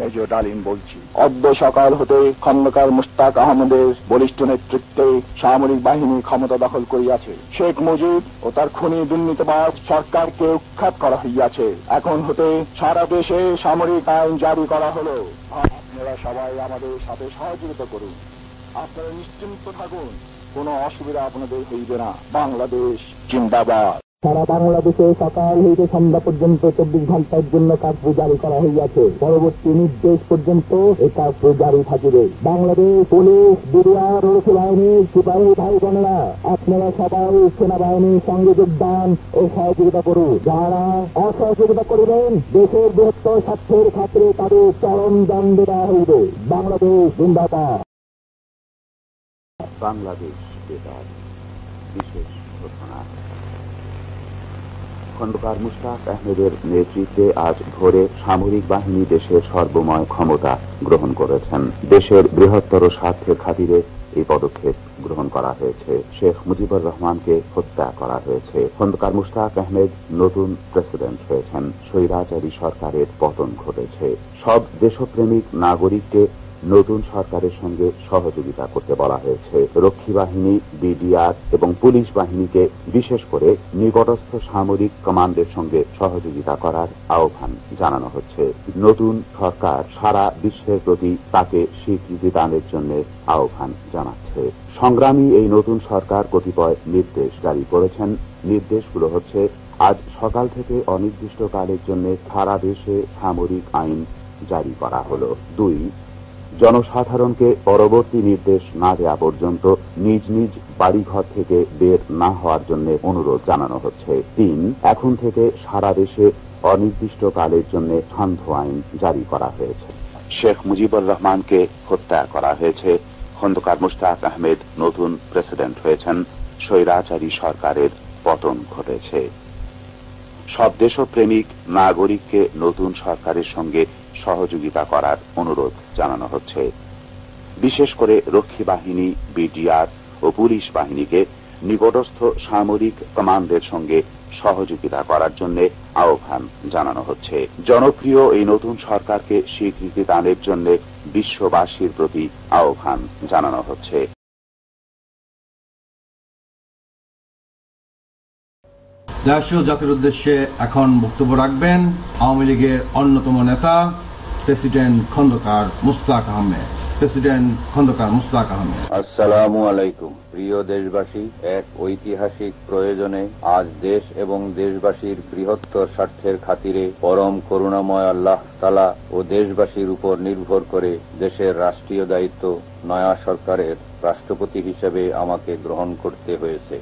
Major ডালিম বলছি। অদ্য সকাল হতে খন্দকার মুশতাক আহমদের বলিষ্ঠ নেতৃত্বে সামরিক বাহিনী ক্ষমতা দখল করিয়াছে। শেখ মুজিব ও তার খুনি দুর্নীতিবাজ সরকারকে উৎখাত করা হইয়াছে। এখন হতে সারা দেশে সামরিক আইন জারি করা হলো। আপনারা সবাই আমাদের সাথে সহযোগিতা করুন। আপনারা নিশ্চিন্ত থাকুন, কোনো অসুবিধা আপনাদের হইবে না। বাংলাদেশ জিন্দাবাদ। সারা বাংলাদেশে সকাল হইতে সন্ধ্যা পর্যন্ত 24 ঘন্টার জন্য কার্ফিউ জারি করা হইয়াছে। পরবর্তী নির্দেশ পর্যন্ত এই কার্ফিউ জারি থাকিবে। বাংলাদেশ পুলিশ, বিডিআর, রক্ষী বাহিনীর সিপাহী ভাই বোনেরা, আপনারা সবাই সেনাবাহিনীর সঙ্গে যোগদান ও সহযোগিতা করুন। যারা অসহযোগিতা করিবেন, দেশের বৃহত্তর স্বার্থের খাতিরে তাদের চরম দণ্ড দেওয়া হইবে। বাংলাদেশ জিন্দাবাদ। বাংলাদেশ বেতার বিশেষ ঘোষণা। খন্দকার মুশতাক আহমেদের নেতৃত্বে আজ ভোরে সামরিক বাহিনী দেশের সর্বময় ক্ষমতা গ্রহণ করেছেন। দেশের বৃহত্তর স্বার্থের খাতিরে এই পদক্ষেপ গ্রহণ করা হয়েছে। শেখ মুজিবুর রহমানকে হত্যা করা হয়েছে। খন্দকার মুশতাক আহমেদ নতুন প্রেসিডেন্ট হয়েছেন। স্বৈরাচারী সরকারের পতন ঘটেছে। সব দেশপ্রেমিক নাগরিককে নতুন সরকারের সঙ্গে সহযোগিতা করতে বলা হয়েছে। রক্ষী বাহিনী, বিডিআর এবং পুলিশ বাহিনীকে বিশেষ করে নিকটস্থ সামরিক কমান্ডের সঙ্গে সহযোগিতা করার আহ্বান জানানো হচ্ছে। নতুন সরকার সারা বিশ্বের প্রতি তাকে স্বীকৃতি দানের জন্য আহ্বান জানাচ্ছে। সংগ্রামী এই নতুন সরকার কতিপয় নির্দেশ জারি করেছেন। নির্দেশগুলো হচ্ছে: আজ সকাল থেকে অনির্দিষ্টকালের জন্য সারা দেশে সামরিক আইন জারি করা হলো। 2, জনসাধারণকে পরবর্তী নির্দেশ না দেওয়া পর্যন্ত নিজ নিজ বাড়িঘর থেকে বের না হওয়ার জন্য অনুরোধ জানানো হচ্ছে। 3, এখন থেকে সারা দেশে অনির্দিষ্টকালের জন্য সান্ধ্য আইন জারি করা হয়েছে। শেখ মুজিবুর রহমানকে হত্যা করা হয়েছে। খন্দকার মুশতাক আহমেদ নতুন প্রেসিডেন্ট হয়েছেন। স্বৈরাচারী সরকারের পতন ঘটেছে। সব দেশপ্রেমিক নাগরিককে নতুন সরকারের সঙ্গে সহযোগিতা করার অনুরোধ জানানো হচ্ছে। বিশেষ করে রক্ষী বাহিনী, বিডিআর ও পুলিশ বাহিনীকে নিকটস্থ সামরিক কমান্ডের সঙ্গে সহযোগিতা করার জন্য আহ্বান জানানো হচ্ছে। জনপ্রিয় এই নতুন সরকারকে স্বীকৃতি দানের জন্য বিশ্ববাসীর প্রতি আহ্বান জানানো হচ্ছে। দেশীয় জাতির উদ্দেশ্যে এখন বক্তব্য রাখবেন আওয়ামী লীগের অন্যতম নেতা প্রেসিডেন্ট খন্দকার মুশতাক আহমেদ। প্রেসিডেন্ট খন্দকার মুশতাক আহমেদ। আসসালামু আলাইকুম। প্রিয় দেশবাসী, এক ঐতিহাসিক প্রয়োজনে আজ দেশ এবং দেশবাসীর বৃহত্তর স্বার্থের খাতিরে পরম করুণাময় আল্লাহ তাআলা ও দেশবাসীর উপর নির্ভর করে দেশের রাষ্ট্রীয় দায়িত্ব নয়া সরকারের রাষ্ট্রপতি হিসেবে আমাকে গ্রহণ করতে হয়েছে।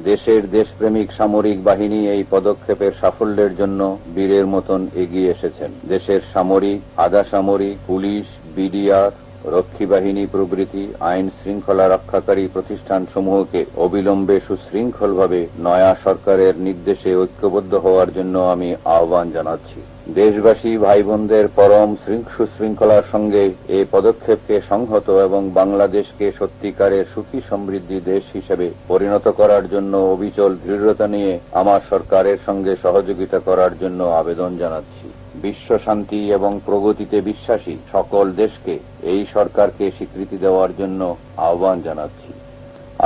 দেশের দেশপ্রেমিক সামরিক বাহিনী এই পদক্ষেপের সাফল্যের জন্য বীরের মতন এগিয়ে এসেছেন। দেশের সামরিক, আধা সামরিক, পুলিশ, বিডিআর, রক্ষী বাহিনী প্রভৃতি আইন শৃঙ্খলা রক্ষাকারী প্রতিষ্ঠানসমূহকে অবিলম্বে সুশৃঙ্খলভাবে নয়া সরকারের নির্দেশে ঐক্যবদ্ধ হওয়ার জন্য আমি আহ্বান জানাচ্ছি। দেশবাসী ভাই বোনদের পরম সুশৃঙ্খলার সঙ্গে এই পদক্ষেপকে সংহত এবং বাংলাদেশকে সত্যিকারের সুখী সমৃদ্ধি দেশ হিসেবে পরিণত করার জন্য অবিচল দৃঢ়তা নিয়ে আমার সরকারের সঙ্গে সহযোগিতা করার জন্য আবেদন জানাচ্ছি। বিশ্ব শান্তি এবং প্রগতিতে বিশ্বাসী সকল দেশকে এই সরকারকে স্বীকৃতি দেওয়ার জন্য আহ্বান জানাচ্ছি।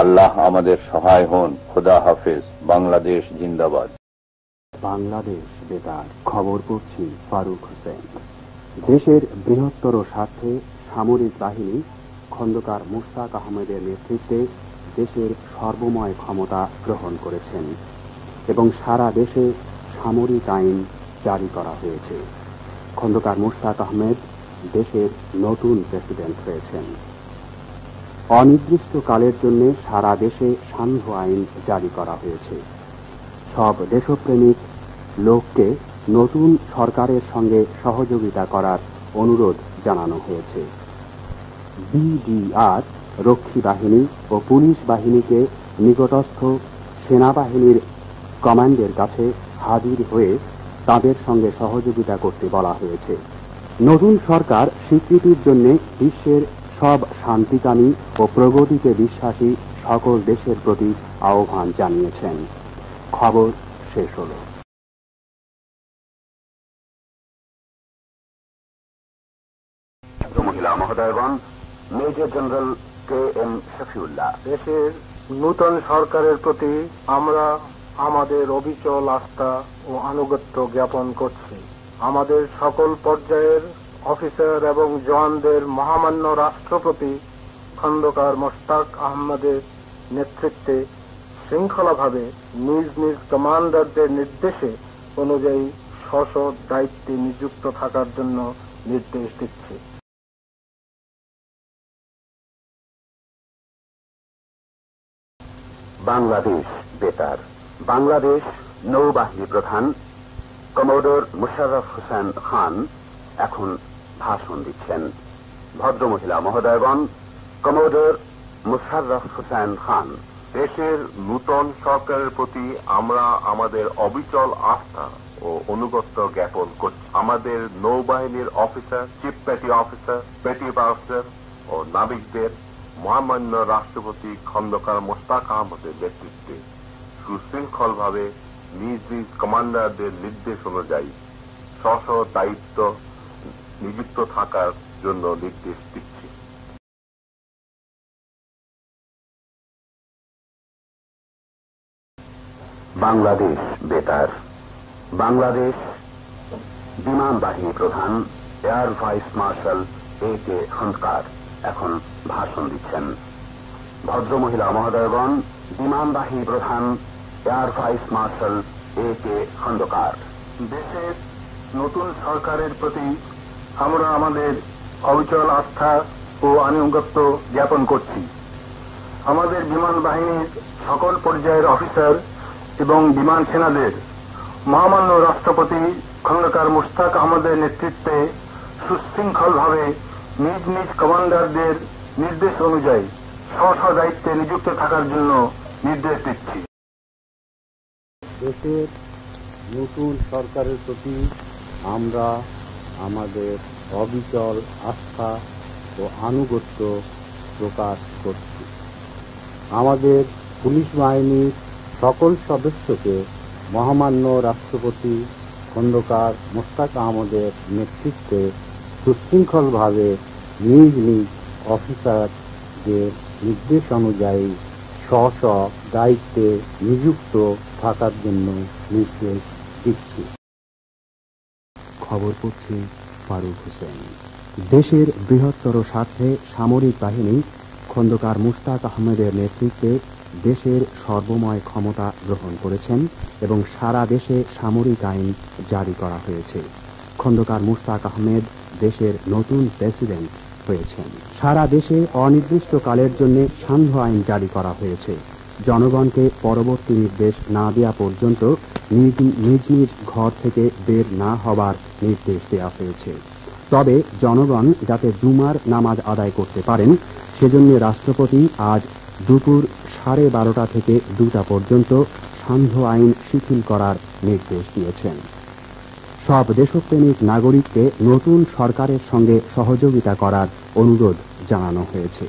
আল্লাহ আমাদের সহায় হন। খোদা হাফেজ। বাংলাদেশ জিন্দাবাদ। বাংলাদেশ বেতার খবর পড়ছি ফারুক হোসেন। দেশের বৃহত্তর স্বার্থে সামরিক বাহিনী খন্দকার মুশতাক আহমেদের নেতৃত্বে দেশের সর্বময় ক্ষমতা গ্রহণ করেছেন এবং সারা দেশে সামরিক আইন জারি করা হয়েছে। খন্দকার মুশতাক আহমেদ দেশের নতুন প্রেসিডেন্ট হয়েছেন। অনির্দিষ্টকালের জন্য সারা দেশে সান্ধ্য আইন জারি করা হয়েছে। সব দেশপ্রেমিক লোককে নতুন সরকারের সঙ্গে সহযোগিতা করার অনুরোধ জানানো হয়েছে। বিডিআর, রক্ষী বাহিনী ও পুলিশ বাহিনীকে নিকটস্থ সেনাবাহিনীর কমান্ডের কাছে হাজির হয়ে তাদের সঙ্গে সহযোগিতা করতে বলা হয়েছে। নতুন সরকার স্বীকৃতির জন্য বিশ্বের সব শান্তিকামী ও প্রগতিতে বিশ্বাসী সকল দেশের প্রতি আহ্বান জানিয়েছেন। খবর শেষ হলো। মহোদয়গণ, মেজর জেনারেল KM শফিউল্লাহ। দেশের নূতন সরকারের প্রতি আমরা আমাদের অবিচল আস্থা ও আনুগত্য জ্ঞাপন করছি। আমাদের সকল পর্যায়ের অফিসার এবং জওয়ানদের মহামান্য রাষ্ট্রপতি খন্দকার মোশতাক আহমদের নেতৃত্বে শৃঙ্খলাভাবে নিজ নিজ কমান্ডারদের নির্দেশে অনুযায়ী স্ব দায়িত্বে নিযুক্ত থাকার জন্য নির্দেশ দিচ্ছি। বাংলাদেশ বেতার। বাংলাদেশ নৌবাহিনী প্রধান কমোডর মুশাররফ হোসেন খান এখন ভাষণ দিচ্ছেন। ভদ্রমহিলা মহোদয়গণ, কমোডর মুশাররফ হোসেন খান। দেশের নূতন সরকারের প্রতি আমরা আমাদের অবিচল আস্থা ও অনুগত্য জ্ঞাপন করছি। আমাদের নৌবাহিনীর officer, chief petty officer, petty officer ও নাবিকদের মহামান্য রাষ্ট্রপতি খন্দকার মোশতাক আহমদের নেতৃত্বে সুশৃঙ্খলভাবে নিজ নিজ কমান্ডারদের নির্দেশ অনুযায়ী স্ব দায়িত্ব নিযুক্ত থাকার জন্য নির্দেশ দিচ্ছি। বাংলাদেশ বেতার। বাংলাদেশ বিমান বাহিনী প্রধান air vice marshal AK Khandakar এখন ভাষণ দিচ্ছেন। ভদ্রমহিলা মহোদয়গণ, বিমান বাহিনী প্রধান air vice marshal AK Khandakar. দেশের নতুন সরকারের প্রতি আমরা আমাদের অবিচল আস্থা ও আনুগত্য জ্ঞাপন করছি। আমাদের বিমান বাহিনীর সকল পর্যায়ের অফিসার এবং বিমান সেনাদের মহামান্য রাষ্ট্রপতি খন্দকার মোশতাক আহমদের নেতৃত্বে সুশৃঙ্খলভাবে নিজ নিজ কমান্ডারদের নির্দেশ অনুযায়ী স্ব দায়িত্বে নিযুক্ত থাকার জন্য নির্দেশ দিচ্ছি। দেশের নতুন সরকারের প্রতি আমরা আমাদের অবিচল আস্থা ও আনুগত্য প্রকাশ করছি। আমাদের পুলিশ বাহিনীর সকল সদস্যকে মহামান্য রাষ্ট্রপতি খন্দকার মোশতাক আহমদের নেতৃত্বে সুশৃঙ্খলভাবে নিজ নিজ অফিসারদের নির্দেশ অনুযায়ী স্ব দায়িত্বে নিযুক্ত থাকার জন্য নির্দেশ দিচ্ছি। খবর পড়ছি ফারুক হোসেন। দেশের বৃহত্তর স্বার্থে সামরিক বাহিনী খন্দকার মোশতাক আহমেদের নেতৃত্বে দেশের সর্বময় ক্ষমতা গ্রহণ করেছেন এবং সারা দেশে সামরিক আইন জারি করা হয়েছে। খন্দকার মোশতাক আহমেদ দেশের নতুন প্রেসিডেন্ট হয়েছেন। সারা দেশে অনির্দিষ্টকালের জন্য সান্ধ্য আইন জারি করা হয়েছে। জনগণকে পরবর্তী নির্দেশ না দেওয়া পর্যন্ত নিজ নিজ ঘর থেকে বের না হবার নির্দেশ দেওয়া হয়েছে। তবে জনগণ যাতে জুমার নামাজ আদায় করতে পারেন সেজন্য রাষ্ট্রপতি আজ দুপুর 12:30 থেকে 2টা পর্যন্ত সান্ধ্য আইন শিথিল করার নির্দেশ দিয়েছেন। সব দেশপ্রেমিক নাগরিককে নতুন সরকারের সঙ্গে সহযোগিতা করার অনুরোধ জানানো হয়েছে।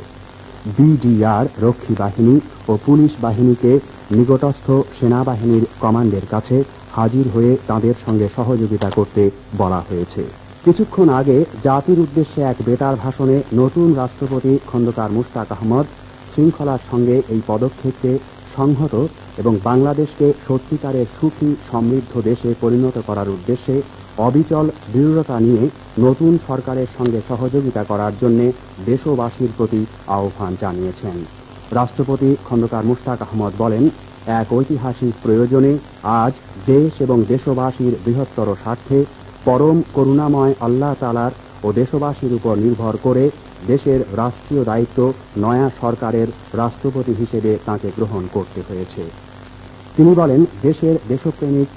BDR রক্ষী বাহিনী ও পুলিশ বাহিনীকে নিকটস্থ সেনাবাহিনীর কমান্ডের কাছে হাজির হয়ে তাদের সঙ্গে সহযোগিতা করতে বলা হয়েছে। কিছুক্ষণ আগে জাতির উদ্দেশ্যে এক বেতার ভাষণে নতুন রাষ্ট্রপতি খন্দকার মোশতাক আহমদ শৃঙ্খলার সঙ্গে এই পদক্ষেপকে সংহত এবং বাংলাদেশকে সত্যিকারের সুখী সমৃদ্ধ দেশে পরিণত করার উদ্দেশ্যে অবিচল দৃঢ়তা নিয়ে নতুন সরকারের সঙ্গে সহযোগিতা করার জন্য দেশবাসীর প্রতি আহ্বান জানিয়েছেন। রাষ্ট্রপতি খন্দকার মোশতাক আহমদ বলেন, এক ঐতিহাসিক প্রয়োজনে আজ দেশ এবং দেশবাসীর বৃহত্তর স্বার্থে পরম করুণাময় আল্লাহ তাআলার ও দেশবাসীর উপর নির্ভর করে দেশের রাষ্ট্রীয় দায়িত্ব নয়া সরকারের রাষ্ট্রপতি হিসেবে তাঁকে গ্রহণ করতে হয়েছে। তিনি বলেন, দেশের দেশপ্রেমিক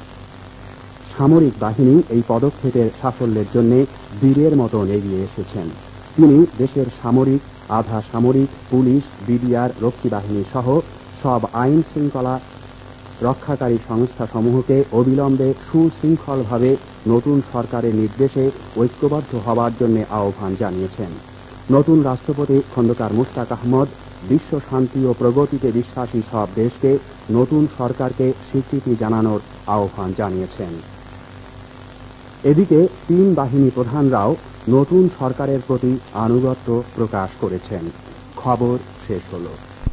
সামরিক বাহিনী এই পদক্ষেপের সাফল্যের জন্য বীরের মতো এগিয়ে এসেছেন। তিনি দেশের সামরিক, আধা সামরিক, পুলিশ, BDR রক্ষী বাহিনী সহ সব আইন শৃঙ্খলা রক্ষাকারী সংস্থাসমূহকে অবিলম্বে সুশৃঙ্খলভাবে নতুন সরকারের নির্দেশে ঐক্যবদ্ধ হবার জন্য আহ্বান জানিয়েছেন। নতুন রাষ্ট্রপতি খন্দকার মোশতাক আহমদ বিশ্ব শান্তি ও প্রগতিতে বিশ্বাসী সব দেশকে নতুন সরকারকে স্বীকৃতি জানানোর আহ্বান জানিয়েছেন। এদিকে তিন বাহিনী প্রধানরাও নতুন সরকারের প্রতি আনুগত্য প্রকাশ করেছেন। খবর শেষ হলো।